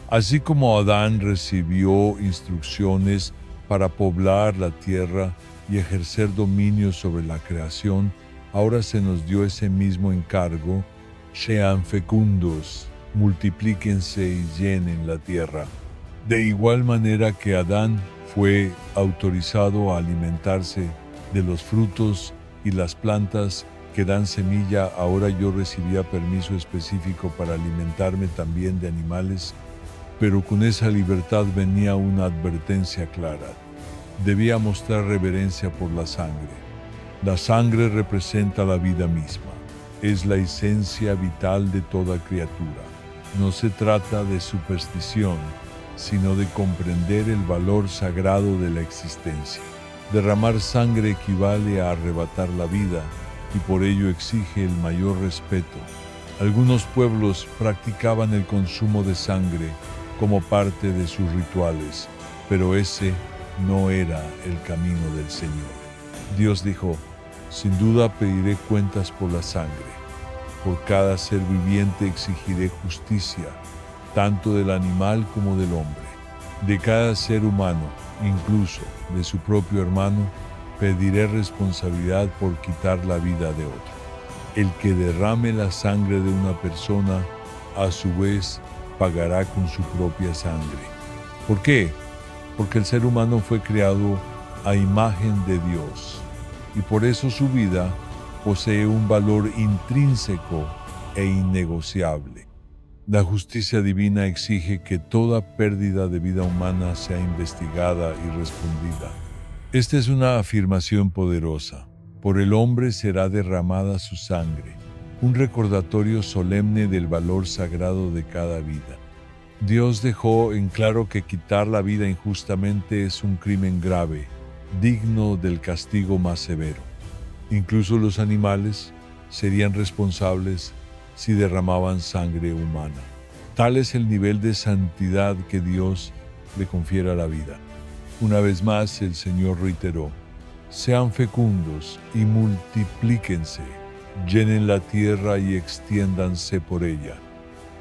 Así como Adán recibió instrucciones para poblar la tierra y ejercer dominio sobre la creación, ahora se nos dio ese mismo encargo: sean fecundos, multiplíquense y llenen la tierra. De igual manera que Adán fue autorizado a alimentarse de los frutos y las plantas que dan semilla, ahora yo recibía permiso específico para alimentarme también de animales, pero con esa libertad venía una advertencia clara: debía mostrar reverencia por la sangre. La sangre representa la vida misma, es la esencia vital de toda criatura. No se trata de superstición, sino de comprender el valor sagrado de la existencia. Derramar sangre equivale a arrebatar la vida y por ello exige el mayor respeto. Algunos pueblos practicaban el consumo de sangre como parte de sus rituales, pero ese no era el camino del Señor. Dios dijo: sin duda pediré cuentas por la sangre. Por cada ser viviente exigiré justicia, tanto del animal como del hombre. De cada ser humano, incluso de su propio hermano, pediré responsabilidad por quitar la vida de otro. El que derrame la sangre de una persona, a su vez, pagará con su propia sangre. ¿Por qué? Porque el ser humano fue creado a imagen de Dios, y por eso su vida posee un valor intrínseco e innegociable. La justicia divina exige que toda pérdida de vida humana sea investigada y respondida. Esta es una afirmación poderosa. Por el hombre será derramada su sangre, un recordatorio solemne del valor sagrado de cada vida. Dios dejó en claro que quitar la vida injustamente es un crimen grave, digno del castigo más severo. Incluso los animales serían responsables si derramaban sangre humana. Tal es el nivel de santidad que Dios le confiere a la vida. Una vez más el Señor reiteró: sean fecundos y multiplíquense, llenen la tierra y extiéndanse por ella.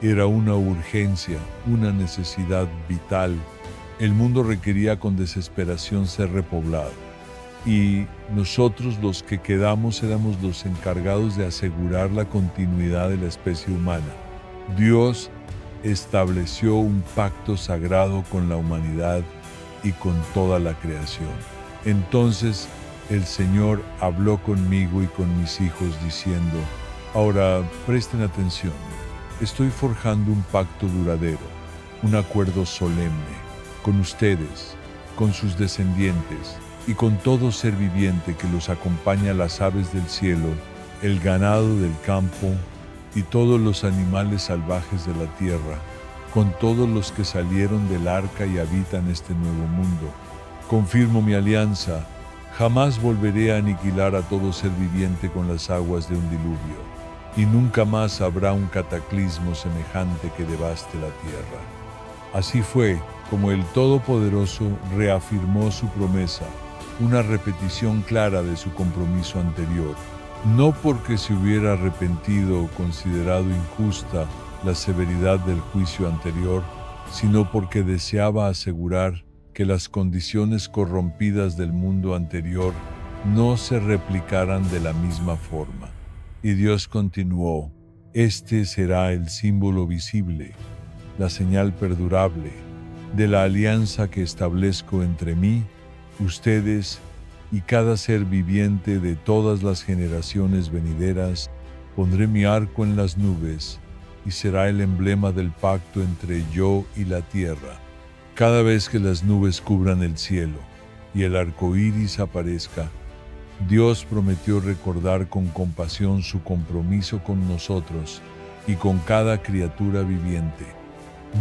Era una urgencia, una necesidad vital. El mundo requería con desesperación ser repoblado. Y nosotros, los que quedamos, éramos los encargados de asegurar la continuidad de la especie humana. Dios estableció un pacto sagrado con la humanidad y con toda la creación. Entonces el Señor habló conmigo y con mis hijos diciendo: ahora presten atención. Estoy forjando un pacto duradero, un acuerdo solemne, con ustedes, con sus descendientes y con todo ser viviente que los acompaña, las aves del cielo, el ganado del campo y todos los animales salvajes de la tierra, con todos los que salieron del arca y habitan este nuevo mundo. Confirmo mi alianza, jamás volveré a aniquilar a todo ser viviente con las aguas de un diluvio, y nunca más habrá un cataclismo semejante que devaste la tierra. Así fue como el Todopoderoso reafirmó su promesa, una repetición clara de su compromiso anterior, no porque se hubiera arrepentido o considerado injusta la severidad del juicio anterior, sino porque deseaba asegurar que las condiciones corrompidas del mundo anterior no se replicaran de la misma forma. Y Dios continuó: este será el símbolo visible, la señal perdurable de la alianza que establezco entre mí, ustedes y cada ser viviente de todas las generaciones venideras. Pondré mi arco en las nubes y será el emblema del pacto entre yo y la tierra. Cada vez que las nubes cubran el cielo y el arco iris aparezca, Dios prometió recordar con compasión su compromiso con nosotros y con cada criatura viviente.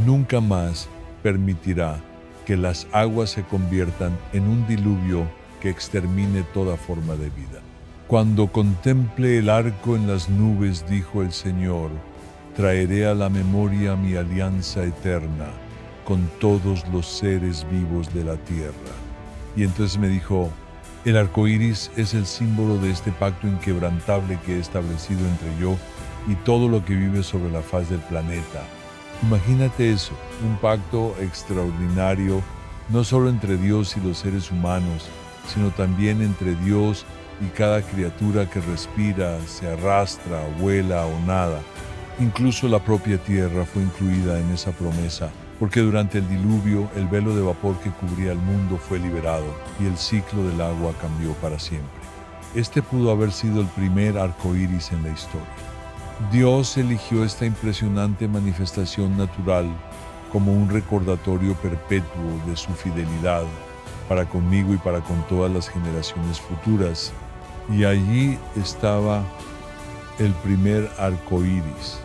Nunca más permitirá que las aguas se conviertan en un diluvio que extermine toda forma de vida. Cuando contemple el arco en las nubes, dijo el Señor, traeré a la memoria mi alianza eterna con todos los seres vivos de la tierra. Y entonces me dijo: el arco iris es el símbolo de este pacto inquebrantable que he establecido entre yo y todo lo que vive sobre la faz del planeta. Imagínate eso, un pacto extraordinario, no solo entre Dios y los seres humanos, sino también entre Dios y cada criatura que respira, se arrastra, vuela o nada. Incluso la propia tierra fue incluida en esa promesa, porque durante el diluvio el velo de vapor que cubría el mundo fue liberado y el ciclo del agua cambió para siempre. Este pudo haber sido el primer arco iris en la historia. Dios eligió esta impresionante manifestación natural como un recordatorio perpetuo de su fidelidad para conmigo y para con todas las generaciones futuras. Y allí estaba el primer arco iris.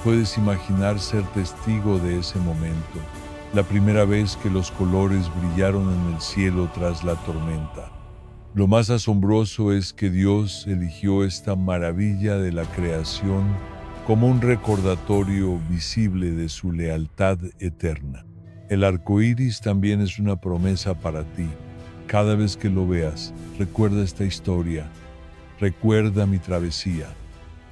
Puedes imaginar ser testigo de ese momento, la primera vez que los colores brillaron en el cielo tras la tormenta. Lo más asombroso es que Dios eligió esta maravilla de la creación como un recordatorio visible de su lealtad eterna. El arco iris también es una promesa para ti. Cada vez que lo veas, recuerda esta historia, recuerda mi travesía.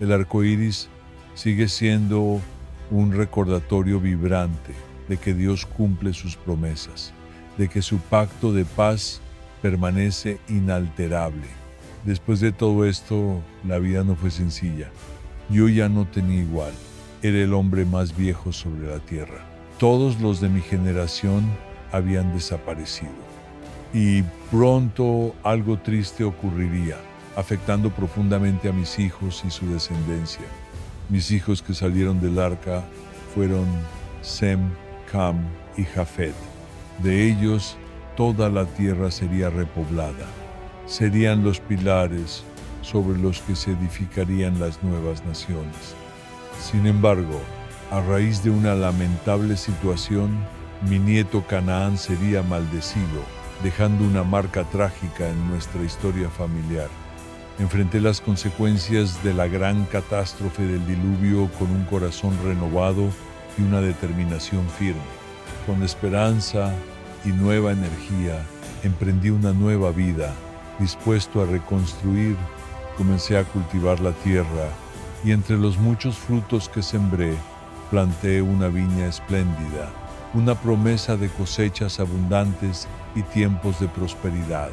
El arco iris sigue siendo un recordatorio vibrante de que Dios cumple sus promesas, de que su pacto de paz permanece inalterable. Después de todo esto, la vida no fue sencilla. Yo ya no tenía igual. Era el hombre más viejo sobre la tierra. Todos los de mi generación habían desaparecido. Y pronto algo triste ocurriría, afectando profundamente a mis hijos y su descendencia. Mis hijos que salieron del arca fueron Sem, Cam y Jafet. De ellos, toda la tierra sería repoblada. Serían los pilares sobre los que se edificarían las nuevas naciones. Sin embargo, a raíz de una lamentable situación, mi nieto Canaán sería maldecido, dejando una marca trágica en nuestra historia familiar. Enfrenté las consecuencias de la gran catástrofe del diluvio con un corazón renovado y una determinación firme. Con esperanza y nueva energía, emprendí una nueva vida. Dispuesto a reconstruir, comencé a cultivar la tierra y entre los muchos frutos que sembré, planté una viña espléndida, una promesa de cosechas abundantes y tiempos de prosperidad.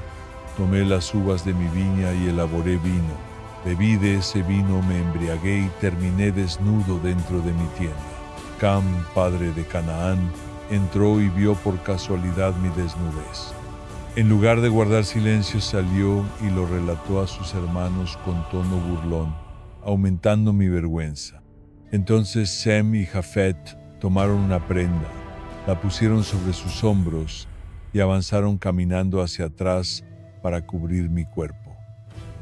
Tomé las uvas de mi viña y elaboré vino. Bebí de ese vino, me embriagué y terminé desnudo dentro de mi tienda. Cam, padre de Canaán, entró y vio por casualidad mi desnudez. En lugar de guardar silencio, salió y lo relató a sus hermanos con tono burlón, aumentando mi vergüenza. Entonces Sem y Jafet tomaron una prenda, la pusieron sobre sus hombros y avanzaron caminando hacia atrás para cubrir mi cuerpo.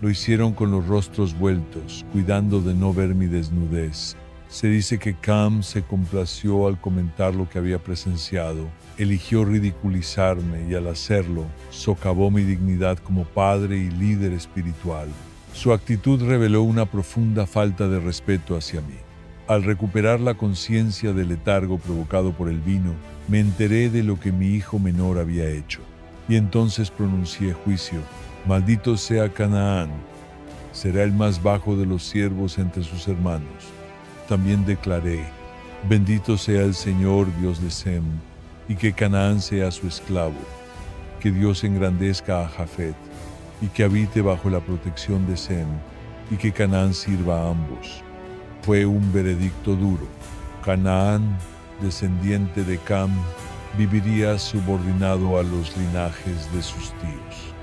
Lo hicieron con los rostros vueltos, cuidando de no ver mi desnudez. Se dice que Cam se complació al comentar lo que había presenciado, eligió ridiculizarme y al hacerlo, socavó mi dignidad como padre y líder espiritual. Su actitud reveló una profunda falta de respeto hacia mí. Al recuperar la conciencia del letargo provocado por el vino, me enteré de lo que mi hijo menor había hecho. Y entonces pronuncié juicio. Maldito sea Canaán, será el más bajo de los siervos entre sus hermanos. También declaré, bendito sea el Señor Dios de Sem, y que Canaán sea su esclavo, que Dios engrandezca a Jafet, y que habite bajo la protección de Sem, y que Canaán sirva a ambos. Fue un veredicto duro. Canaán, descendiente de Cam, viviría subordinado a los linajes de sus tíos.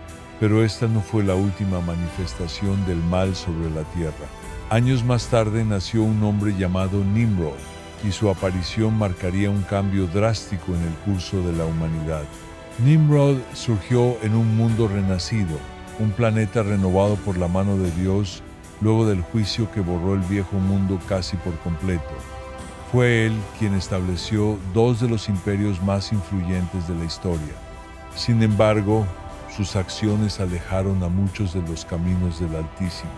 Pero esta no fue la última manifestación del mal sobre la tierra. Años más tarde nació un hombre llamado Nimrod, y su aparición marcaría un cambio drástico en el curso de la humanidad. Nimrod surgió en un mundo renacido, un planeta renovado por la mano de Dios, luego del juicio que borró el viejo mundo casi por completo. Fue él quien estableció dos de los imperios más influyentes de la historia. Sin embargo, sus acciones alejaron a muchos de los caminos del Altísimo.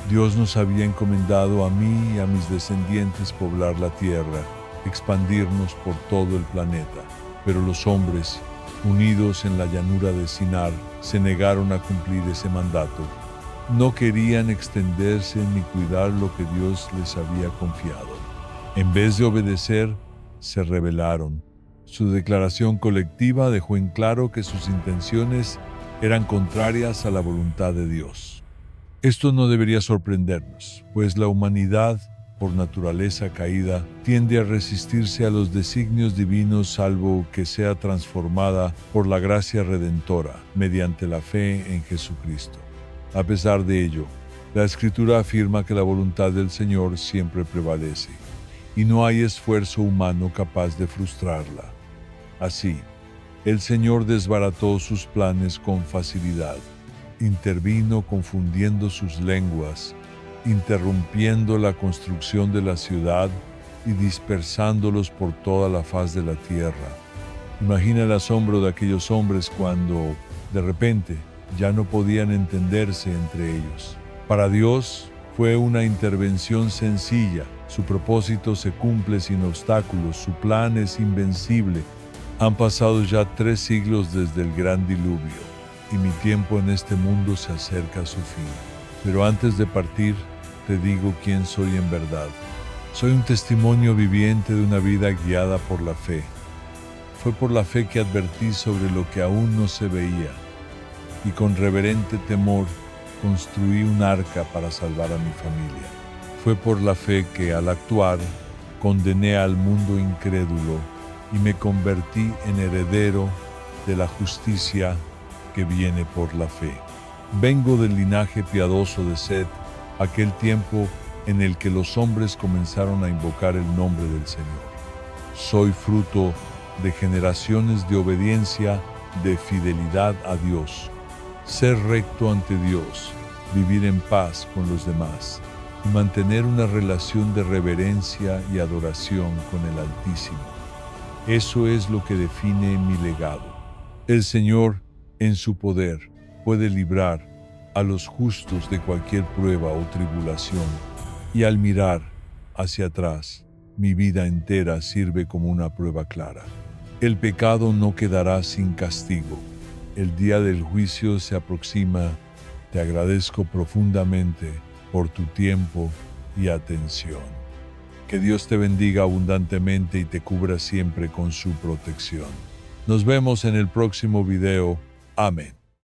Dios nos había encomendado a mí y a mis descendientes poblar la tierra, expandirnos por todo el planeta. Pero los hombres, unidos en la llanura de Sinar, se negaron a cumplir ese mandato. No querían extenderse ni cuidar lo que Dios les había confiado. En vez de obedecer, se rebelaron. Su declaración colectiva dejó en claro que sus intenciones eran contrarias a la voluntad de Dios. Esto no debería sorprendernos, pues la humanidad, por naturaleza caída, tiende a resistirse a los designios divinos salvo que sea transformada por la gracia redentora mediante la fe en Jesucristo. A pesar de ello, la Escritura afirma que la voluntad del Señor siempre prevalece, y no hay esfuerzo humano capaz de frustrarla. Así, el Señor desbarató sus planes con facilidad. Intervino confundiendo sus lenguas, interrumpiendo la construcción de la ciudad y dispersándolos por toda la faz de la tierra. Imagina el asombro de aquellos hombres cuando, de repente, ya no podían entenderse entre ellos. Para Dios fue una intervención sencilla. Su propósito se cumple sin obstáculos, su plan es invencible. Han pasado ya 3 siglos desde el gran diluvio, y mi tiempo en este mundo se acerca a su fin. Pero antes de partir, te digo quién soy en verdad. Soy un testimonio viviente de una vida guiada por la fe. Fue por la fe que advertí sobre lo que aún no se veía, y con reverente temor construí un arca para salvar a mi familia. Fue por la fe que, al actuar, condené al mundo incrédulo y me convertí en heredero de la justicia que viene por la fe. Vengo del linaje piadoso de Set, aquel tiempo en el que los hombres comenzaron a invocar el nombre del Señor. Soy fruto de generaciones de obediencia, de fidelidad a Dios. Ser recto ante Dios, vivir en paz con los demás y mantener una relación de reverencia y adoración con el Altísimo. Eso es lo que define mi legado. El Señor, en su poder, puede librar a los justos de cualquier prueba o tribulación, y al mirar hacia atrás, mi vida entera sirve como una prueba clara. El pecado no quedará sin castigo. El día del juicio se aproxima. Te agradezco profundamente por tu tiempo y atención. Que Dios te bendiga abundantemente y te cubra siempre con su protección. Nos vemos en el próximo video. Amén.